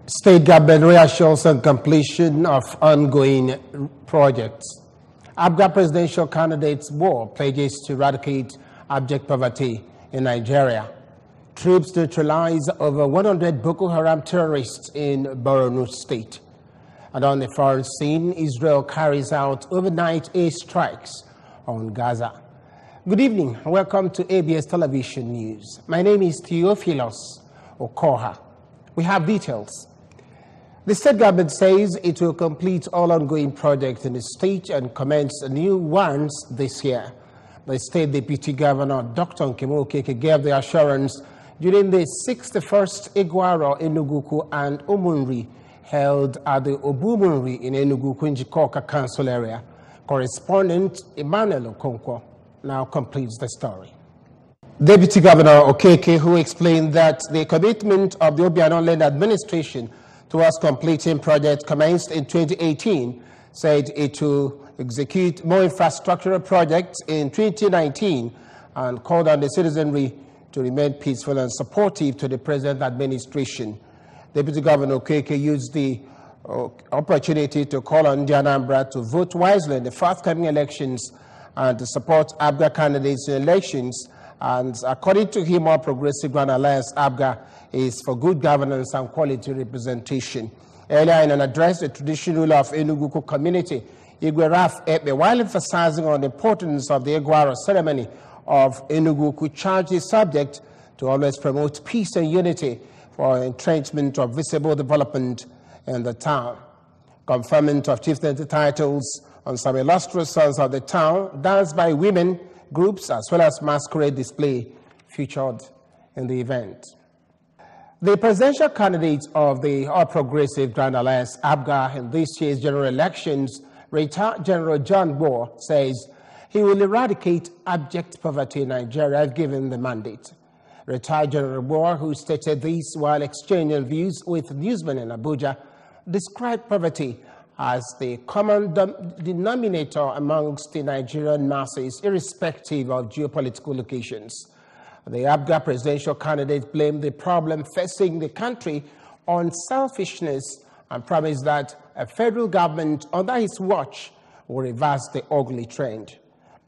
State government reassures on completion of ongoing projects. Abga presidential candidates war pledges to eradicate abject poverty in Nigeria. Troops neutralize over 100 Boko Haram terrorists in Borno State. And on the foreign scene, Israel carries out overnight airstrikes on Gaza. Good evening and welcome to ABS Television News. My name is Theophilus Okoha. We have details. The state government says it will complete all ongoing projects in the state and commence new ones this year. The state deputy governor, Dr. Nkemo Okeke, gave the assurance during the 61st Igwaro Enuguku and Umunri held at the Obumunri in Enuguku Njikoka Council area. Correspondent Emmanuel Okonkwo now completes the story. Deputy Governor Okeke, who explained that the commitment of the Obiano Land Administration towards completing projects commenced in 2018, said it will execute more infrastructural projects in 2019 and called on the citizenry to remain peaceful and supportive to the present administration. Deputy Governor Okeke used the opportunity to call on the Anambra to vote wisely in the forthcoming elections and to support ABGA candidates in elections. And according to him, our Progressive Grand Alliance ABGA is for good governance and quality representation. Earlier in an address, the traditional ruler of Enuguku community, Igwe Raf Ekpe, while emphasizing on the importance of the Egwaro ceremony of Enuguku, charged his subject to always promote peace and unity for entrenchment of visible development in the town. Conferment of chieftaincy titles on some illustrious sons of the town, danced by women groups, as well as masquerade display featured in the event. The presidential candidate of the All Progressive Grand Alliance ABGA in this year's general elections, retired General John Moore, says he will eradicate abject poverty in Nigeria if given the mandate. Retired General Moore, who stated this while exchanging views with newsmen in Abuja, described poverty as the common denominator amongst the Nigerian masses, irrespective of geopolitical locations. The ABGA presidential candidate blamed the problem facing the country on selfishness and promised that a federal government under his watch will reverse the ugly trend.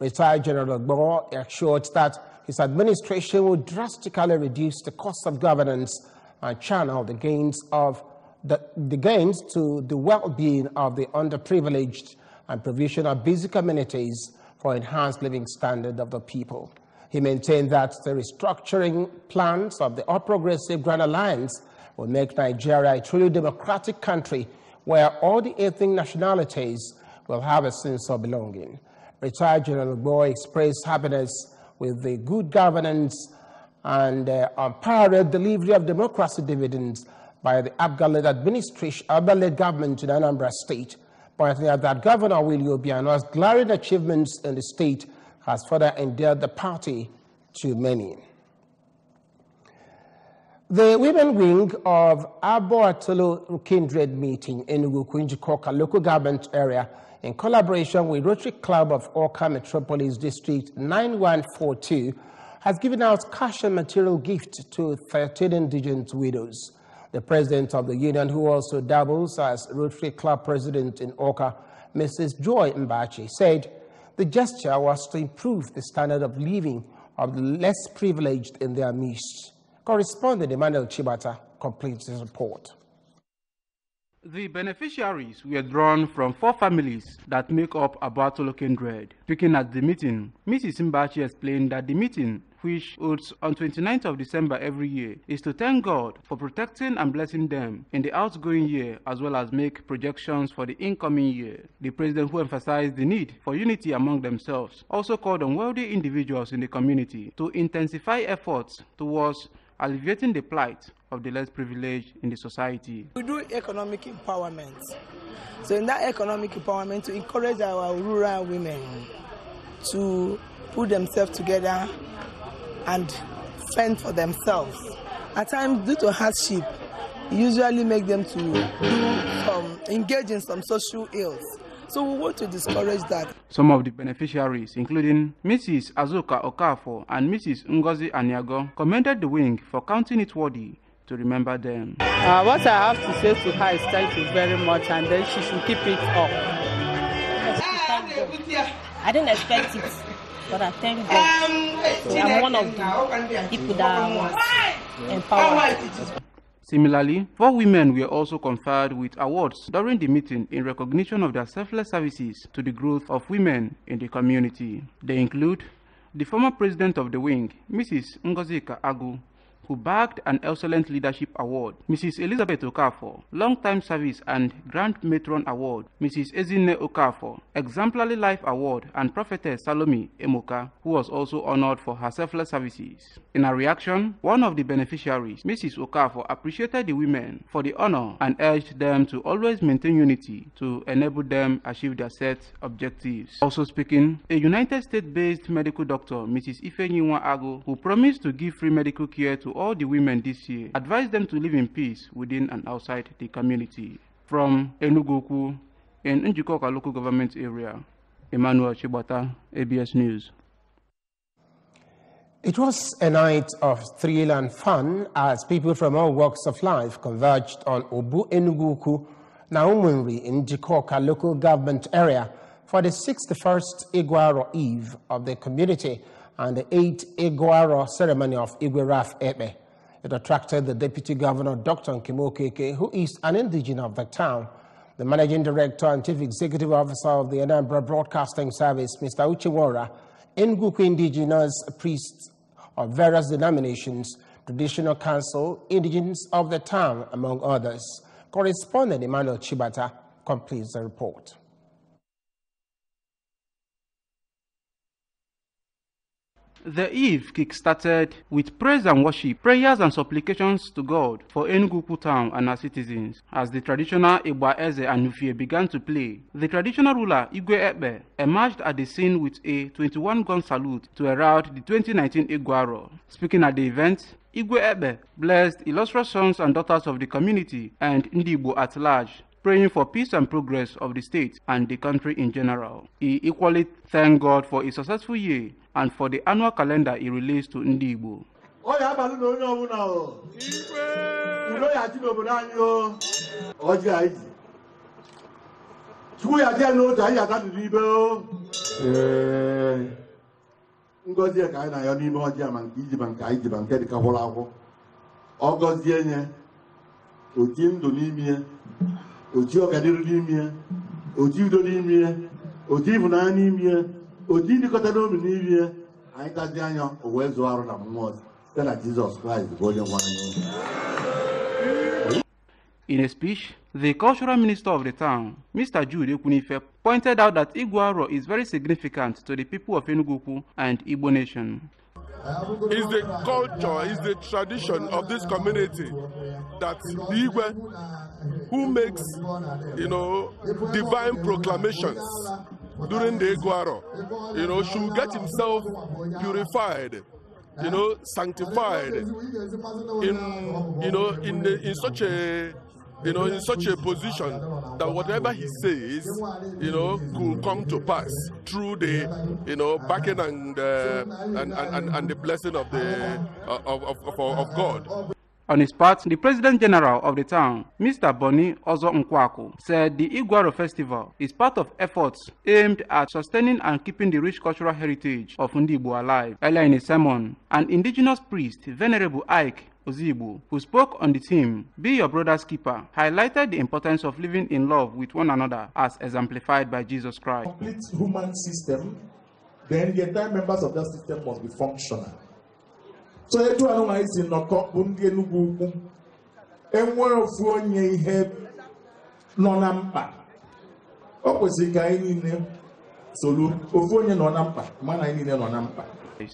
Retired General Moore assured that his administration will drastically reduce the cost of governance and channel the gains to the well-being of the underprivileged and provision of basic amenities for enhanced living standard of the people. He maintained that the restructuring plans of the All Progressive Grand Alliance will make Nigeria a truly democratic country where all the ethnic nationalities will have a sense of belonging. Retired General Boy expressed happiness with the good governance and unparalleled delivery of democracy dividends by the ABGA-led administration, ABGA-led government in Anambra State, pointing out that Governor Willie Obiano's glaring achievements in the state has further endeared the party to many. The women wing of Aboatolo Kindred meeting in Ugukunjikoka local government area, in collaboration with Rotary Club of Oka Metropolis District 9142, has given out cash and material gifts to 13 indigent widows. The president of the union, who also doubles as Rotary Club president in Oka, Mrs. Joy Mbachi, said the gesture was to improve the standard of living of the less privileged in their midst. Correspondent Emmanuel Chibata completes his report. The beneficiaries were drawn from 4 families that make up Aboatolo Kindred. Speaking at the meeting, Mrs. Mbachi explained that the meeting, which holds on 29th of December every year, is to thank God for protecting and blessing them in the outgoing year as well as make projections for the incoming year. The president, who emphasized the need for unity among themselves, also called on wealthy individuals in the community to intensify efforts towards alleviating the plight of the less privileged in the society. We do economic empowerment. So in that economic empowerment, to encourage our rural women to put themselves together and fend for themselves. At times, due to hardship, it usually make them to engage in some social ills. So we want to discourage that. Some of the beneficiaries, including Mrs. Azuka Okafo and Mrs. Ngozi Aniago, commended the wing for counting it worthy to remember them. What I have to say to her is thank you very much, and then she should keep it up. I didn't expect it, but I thank God. I'm one of the people that was empowered. Similarly, 4 women were also conferred with awards during the meeting in recognition of their selfless services to the growth of women in the community. They include the former president of the wing, Mrs. Ngozika Agu, who bagged an Excellent Leadership Award, Mrs. Elizabeth Okafor, Long-Time Service and Grand Matron Award, Mrs. Ezinne Okafor, Exemplary Life Award, and Prophetess Salome Emoka, who was also honored for her selfless services. In a reaction, one of the beneficiaries, Mrs. Okafor, appreciated the women for the honor and urged them to always maintain unity to enable them achieve their set objectives. Also speaking, a United States-based medical doctor, Mrs. Ifeanyiwa Agu, who promised to give free medical care to all the women this year, advised them to live in peace within and outside the community. From Enugu in Njikoka local government area, Emmanuel Chibata, ABS News. It was a night of thrill and fun as people from all walks of life converged on Obu Enugu Naumunri in Njikoka local government area for the 61st Iguaro Eve of the community and the 8th Iguaro ceremony of Igweraf Ebe. It attracted the Deputy Governor, Dr. Nkimo Keke, who is an indigene of the town, the Managing Director and Chief Executive Officer of the Anambra Broadcasting Service, Mr. Uchiwara, Nguku indigenous priests of various denominations, Traditional Council, indigenes of the town, among others. Correspondent Emmanuel Chibata completes the report. The eve kick-started with praise and worship, prayers and supplications to God for Enugu town and our citizens. As the traditional Igba Eze and Nufie began to play, the traditional ruler Igwe Ekpe emerged at the scene with a 21-gun salute to herald the 2019 Iguaro. Speaking at the event, Igwe Ekpe blessed illustrious sons and daughters of the community and Ndigbo at large, praying for peace and progress of the state and the country in general. He equally thanked God for a successful year and for the annual calendar he released to Ndigbo. Oji ọganiru n'ime, oji udo n'ime, oji ịhụnanya n'ime, oji ịdịkọta n'obi n'ime, anyị tazi anya o wee zụọ arụ na mmụọ site na Jizọs Kraịst bụ onye nwe anyị. In a speech, the cultural minister of the town, Mr. Jude Ekunife, pointed out that Iguaro is very significant to the people of Enugu and Igbo nation. It's the culture, it's the tradition of this community that the Igwe, who makes, divine proclamations during the Iguaro, should get himself purified, sanctified in such a position that whatever he says, could come to pass through the, backing and the blessing of of God. On his part, the President General of the town, Mr. Boni Ozo Nkwako, said the Iguaro Festival is part of efforts aimed at sustaining and keeping the rich cultural heritage of Ndigbo alive. Earlier in a sermon, an indigenous priest, Venerable Ike Ozibu, who spoke on the theme, Be Your Brother's Keeper, highlighted the importance of living in love with one another as exemplified by Jesus Christ. Complete human system, then the entire members of that system must be functional. So everyone is in Nokobundi Enugu, and one of you have non-ampa. Opposite guy in Solu, Ophonia non-ampa, man I need non-ampa.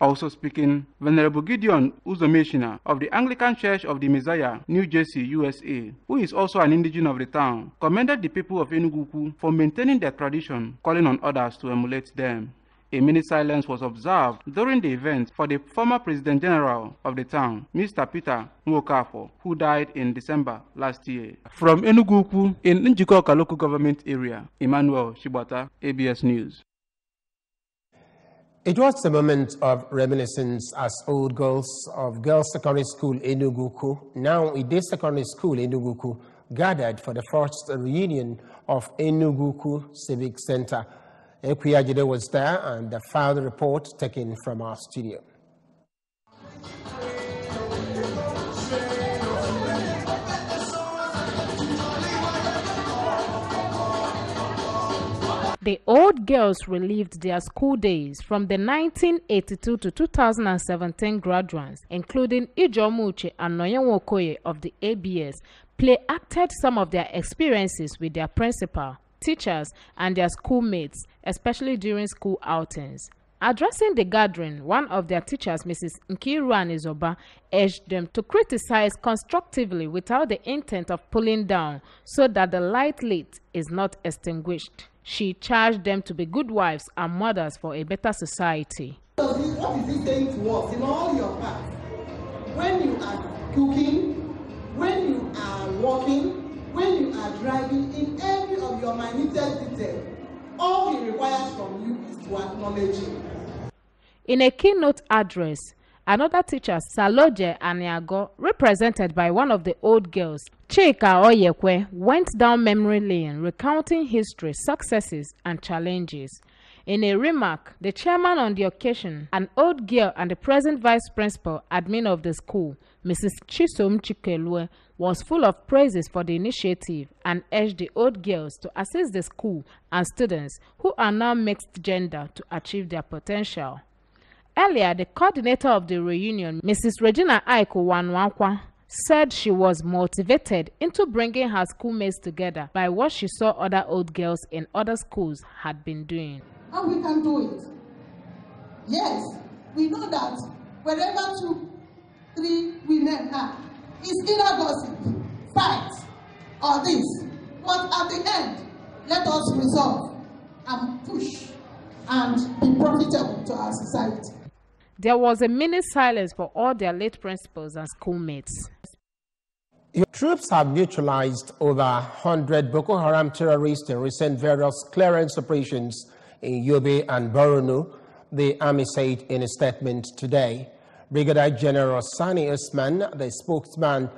Also speaking, Venerable Gideon Uzomeshina of the Anglican Church of the Messiah, New Jersey, USA, who is also an indigene of the town, commended the people of Enugu for maintaining their tradition, calling on others to emulate them. A minute silence was observed during the event for the former President General of the town, Mr. Peter Nwokafo, who died in December last year. From Enugu in Njikoka local government area, Emmanuel Shibata, ABS News. It was a moment of reminiscence as old girls of Girls Secondary School Enuguku, now Ide Secondary School Enuguku, gathered for the first reunion of Enuguku Civic Center. Ekwiyajide was there, and the final report taken from our studio. The old girls relived their school days from the 1982 to 2017 graduates, including Ijomuche and Noyenwokoye of the ABS, play-acted some of their experiences with their principal, teachers, and their schoolmates, especially during school outings. Addressing the gathering, one of their teachers, Mrs. Nkiru Anizoba, urged them to criticize constructively without the intent of pulling down so that the light lit is not extinguished. She charged them to be good wives and mothers for a better society. What is he saying to us in all your parts? When you are cooking, when you are walking, when you are driving, in every of your minutest detail, all he requires from you is to acknowledge him. In a keynote address, another teacher, Saloje Aniago, represented by one of the old girls, Chika Oyekwe, went down memory lane recounting history, successes, and challenges. In a remark, the chairman on the occasion, an old girl and the present vice principal admin of the school, Mrs. Chisom Chikelwe, was full of praises for the initiative and urged the old girls to assist the school and students who are now mixed gender to achieve their potential. Earlier, the coordinator of the reunion, Mrs. Regina Aiko Wanwankwa, said she was motivated into bringing her schoolmates together by what she saw other old girls in other schools had been doing. And we can do it. Yes, we know that wherever 2, 3 women are, it's either gossip, fight, or this. But at the end, let us resolve and push and be profitable to our society. There was a minute silence for all their late principals and schoolmates. Your troops have neutralized over 100 Boko Haram terrorists in recent various clearance operations in Yobe and Borno, the army said in a statement today. Brigadier General Sani Usman, the spokesman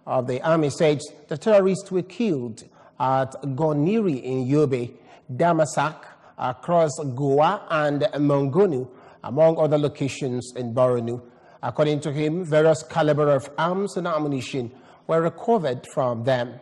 of the army, said the terrorists were killed at Goniri in Yobe, Damasak, across Goa and Mongonu, among other locations in Borno. According to him, various caliber of arms and ammunition were recovered from them.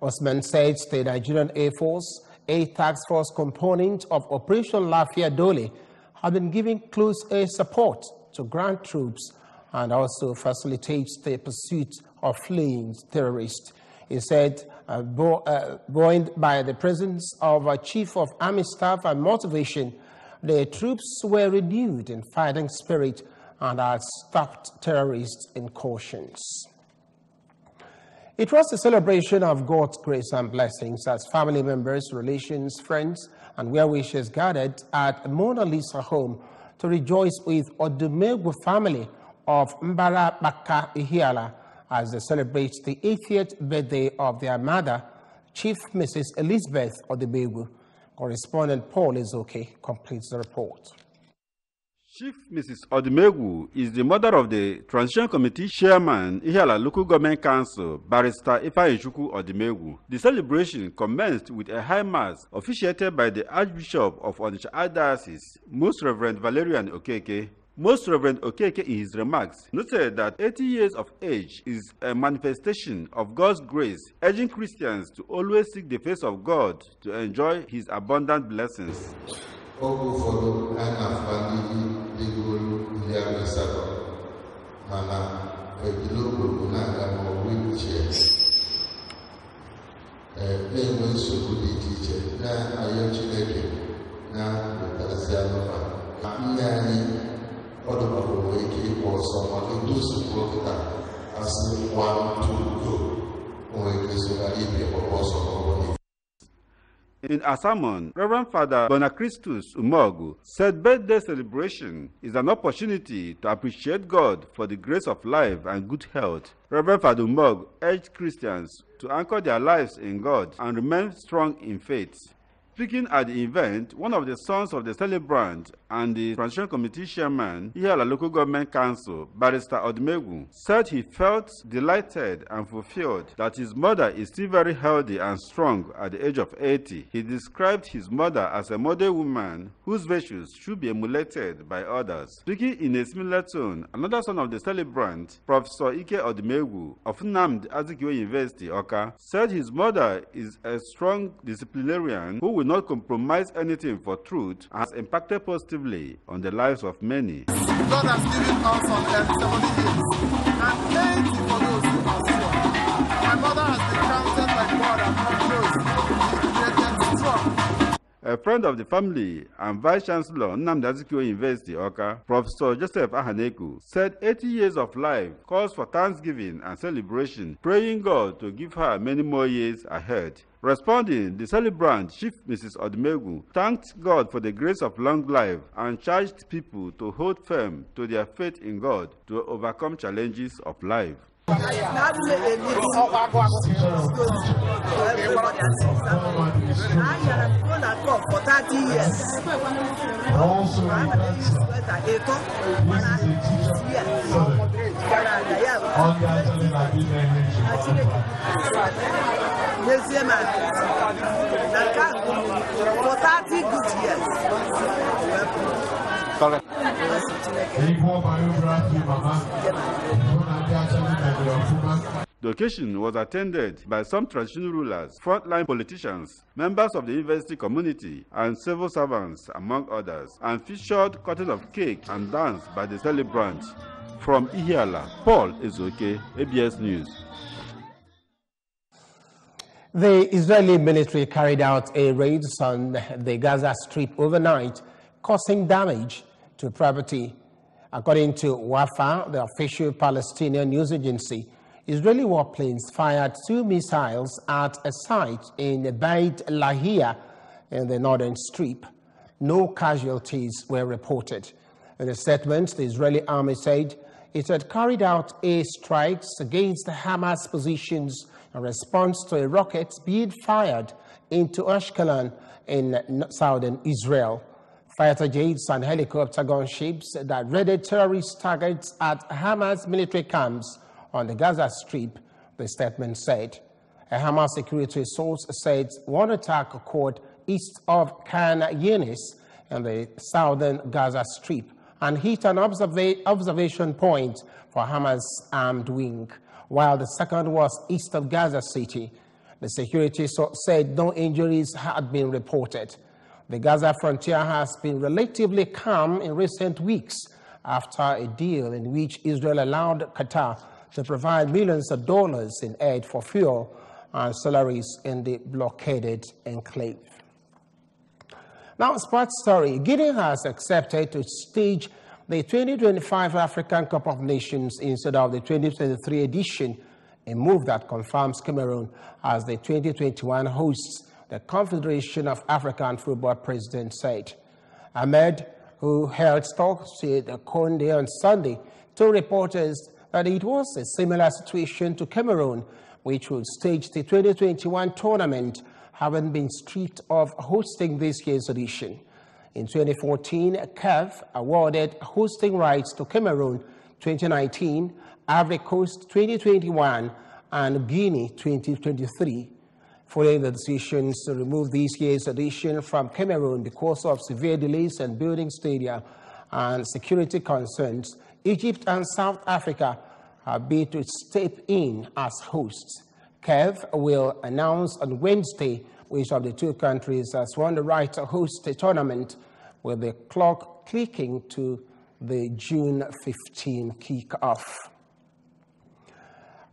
Osman said the Nigerian Air Force, a task force component of Operation Lafia Dole, had been giving close air support to ground troops and also facilitates the pursuit of fleeing terrorists. He said, buoyed by the presence of a chief of army staff and motivation, the troops were renewed in fighting spirit and had stopped terrorist incursions. It was a celebration of God's grace and blessings as family members, relations, friends, and well-wishers gathered at Mona Lisa home to rejoice with Odumegwu family of Mbara Baka Ihiala as they celebrate the 80th birthday of their mother, Chief Mrs. Elizabeth Odumegwu. Correspondent Paul Izoke completes the report. Chief Mrs. Odumegwu is the mother of the Transition Committee Chairman, Ihiala Local Government Council, Barrister Ifeanyichukwu Odumegwu. The celebration commenced with a high mass officiated by the Archbishop of Onitsha Archdiocese, Most Reverend Valerian Okeke. Most Reverend Okeke, in his remarks, noted that 80 years of age is a manifestation of God's grace, urging Christians to always seek the face of God to enjoy His abundant blessings. In a sermon, Reverend Father Bonacristus Umogu said birthday celebration is an opportunity to appreciate God for the grace of life and good health. Reverend Father Umogu urged Christians to anchor their lives in God and remain strong in faith. Speaking at the event, one of the sons of the celebrant and the Transition Committee Chairman, Ihiala Local Government Council, Barrister Odumegwu, said he felt delighted and fulfilled that his mother is still very healthy and strong at the age of 80. He described his mother as a model woman whose virtues should be emulated by others. Speaking in a similar tone, another son of the celebrant, Professor Ike Odumegwu of Nnamdi Azikiwe University, Awka, said his mother is a strong disciplinarian who will not compromise anything for truth and has impacted positively on the lives of many. God has given us on earth 70 years, and 80 for those who are sure. My mother has been counted by God among those who created strong. A friend of the family and Vice Chancellor Nnamdi Azikiwe University, Awka, Professor Joseph Ahaneku, said 80 years of life calls for thanksgiving and celebration, praying God to give her many more years ahead. Responding, the celebrant, Chief Mrs. Odumegwu, thanked God for the grace of long life and charged people to hold firm to their faith in God to overcome challenges of life. For 30 years. For 30 good years. The occasion was attended by some traditional rulers, frontline politicians, members of the university community, and civil servants, among others, and featured cutting of cake and dance by the celebrant. From Ihiala, Paul Ezoke, ABS News. The Israeli military carried out a raid on the Gaza Strip overnight, causing damage to property. According to Wafa, the official Palestinian news agency, Israeli warplanes fired 2 missiles at a site in Beit Lahia in the northern strip. No casualties were reported. In a statement, the Israeli army said it had carried out airstrikes against the Hamas positions in response to a rocket being fired into Ashkelon in southern Israel. Fighter jets and helicopter gunships that raided terrorist targets at Hamas military camps on the Gaza Strip, the statement said. A Hamas security source said one attack occurred east of Khan Yunis in the southern Gaza Strip and hit an observation point for Hamas armed wing, while the second was east of Gaza City. The security source said no injuries had been reported. The Gaza frontier has been relatively calm in recent weeks after a deal in which Israel allowed Qatar to provide millions of dollars in aid for fuel and salaries in the blockaded enclave. Now, sports story. Guinea has accepted to stage the 2025 African Cup of Nations instead of the 2023 edition, a move that confirms Cameroon as the 2021 hosts, the Confederation of African Football President said. Ahmed, who held talks with Conde on Sunday, told reporters that it was a similar situation to Cameroon, which would stage the 2021 tournament, having been stripped of hosting this year's edition. In 2014, CAF awarded hosting rights to Cameroon 2019, Ivory Coast 2021, and Guinea 2023. Following the decisions to remove this year's edition from Cameroon because of severe delays in building stadia and security concerns, Egypt and South Africa have bid to step in as hosts. CAF will announce on Wednesday which of the two countries has won the right to host the tournament, with the clock clicking to the June 15 kick-off.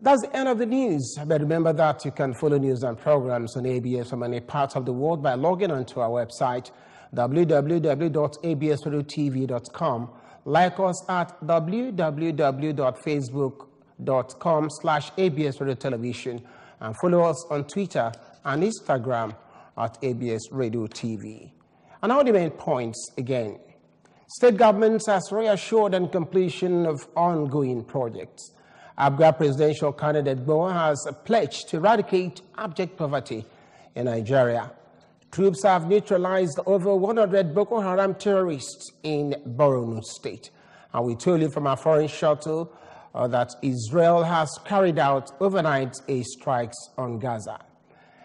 That's the end of the news, but remember that you can follow news and programs on ABS from any part of the world by logging onto our website, www.absradiotv.com. Like us at www.facebook.com/ABSRadioTelevision and follow us on Twitter and Instagram at ABS Radio TV. And now the main points again. State governments has reassured on completion of ongoing projects. Anambra presidential candidate Boa has pledged to eradicate abject poverty in Nigeria. Troops have neutralized over 100 Boko Haram terrorists in Borno State. And we told you from our foreign shuttle that Israel has carried out overnight strikes on Gaza.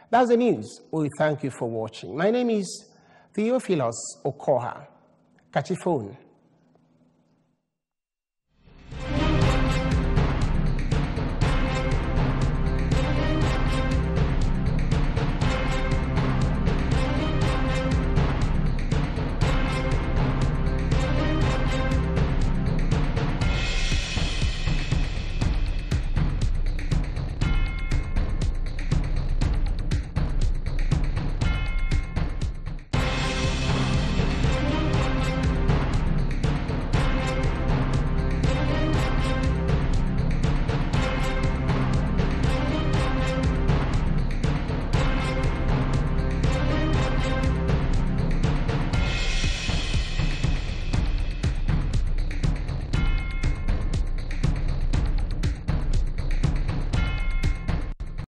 That's the news. We thank you for watching. My name is Theophilus Okoha. Catch your phone.